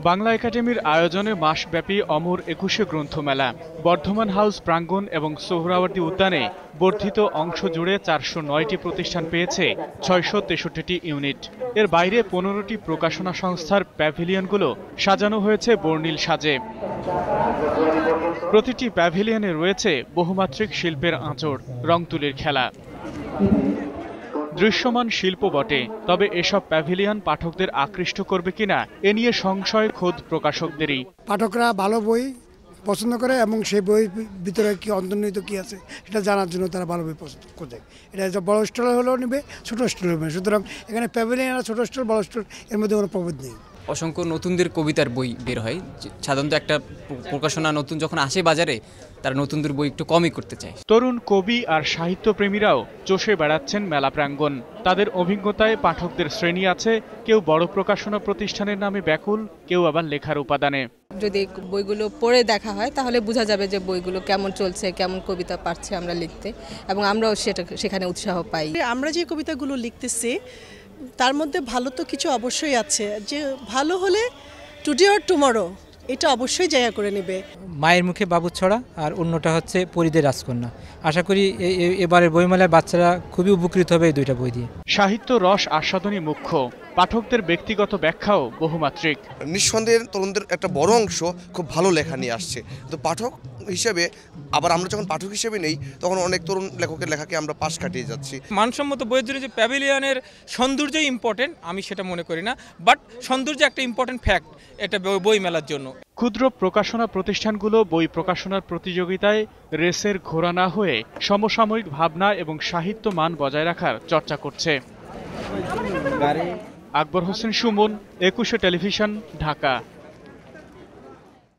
বাংলা একাডেমির আয়োজনে মাসব্যাপী অমর ২১শে গ্রন্থমেলা বর্ধমান হাউস প্রাঙ্গণ এবং সোহরাওয়ার্দী উদ্যানে বর্ধিত অংশ জুড়ে ৪০৯টি প্রতিষ্ঠান পেয়েছে ৬৬৩টি ইউনিট। এর বাইরে ১৫টি প্রকাশনা সংস্থার প্যাভিলিয়নগুলো সাজানো হয়েছে বর্ণিল সাজে। প্রতিটি প্যাভিলিয়নে রয়েছে বহুমাত্রিক শিল্পের আঁচড়, রং তুলির খেলা। দৃশ্যমান শিল্প বটে, তবে এসব প্যাভিলিয়ন পাঠকদের আকৃষ্ট করবে কিনা এ নিয়ে সংশয় খোদ প্রকাশকদেরই। পাঠকরা ভালো বই পছন্দ করে এবং সেই বইয়ের ভিতরে কি অন্তর্নিহিত কি আছে সেটা জানার জন্য তারা ভালো বই পছন্দ করে। এটা বড় স্টল হলেও নেবে, ছোট স্টল নেবে। সুতরাং এখানে প্যাভিলিয়ন আর ছোট স্টল বড় স্টল এর মধ্যে কোনো প্রভেদ নেই। অসংখ্য নতুনদের কবিতার বই বের হয়। সাধারণত একটা প্রকাশনা নতুন যখন আসে বাজারে, তারা নতুনদের বই একটু কমই করতে চায়। তরুণ কবি আর সাহিত্যপ্রেমীরাও চষে বেড়াচ্ছেন মেলা প্রাঙ্গণ। তাদের অভিজ্ঞতায় পাঠকদের শ্রেণী আছে, কেউ বড় প্রকাশনা প্রতিষ্ঠানের নামে ব্যাকুল, কেউ আবার লেখার উপাদানে। যদি বইগুলো পড়ে দেখা হয় তাহলে বোঝা যাবে যে বইগুলো কেমন চলছে, কেমন কবিতা পারছে আমরা লিখতে, এবং আমরাও সেখানে উৎসাহ পাই। আমরা যে কবিতাগুলো লিখতেছি তার মধ্যে ভালো তো কিছু অবশ্যই আছে, যে ভালো হলে টুডে অর টুমরো এটা অবশ্যই জায়গা করে নেবে। মায়ের মুখে বাবু ছড়া আর অন্যটা হচ্ছে পরিদের রাজকন্যা। আশা করি এবারের বইমেলায় বাচ্চারা খুবই উপকৃত হবে এই দুইটা বই দিয়ে। সাহিত্য রস আস্বাদনই মুখ্য, পাঠকদের ব্যক্তিগত ব্যাখ্যাও বহুমাত্রিক। নিঃসন্দেহে তরুণদের একটা বড় অংশ খুব ভালো লেখা নিয়ে আসছে, তো পাঠক হিসেবে আবার আমরা যখন পাঠক হিসেবে নেই তখন অনেক তরুণ লেখকের লেখাকে আমরা পাশ কাটিয়ে যাচ্ছি। মানসম্মত বইয়ের জন্য যে প্যাভিলিয়নের সৌন্দর্যই ইম্পর্টেন্ট আমি সেটা মনে করি না, বাট সৌন্দর্য একটা ইম্পর্টেন্ট ফ্যাক্ট এটা বই মেলার জন্য। ক্ষুদ্র প্রকাশনা প্রতিষ্ঠানগুলো বই প্রকাশনার প্রতিযোগিতায় রেসের ঘোড়া না হয়ে সমসাময়িক ভাবনা এবং সাহিত্য মান বজায় রাখার চর্চা করছে। আকবর হোসেন সুমন, ২১শে টেলিভিশন, ঢাকা।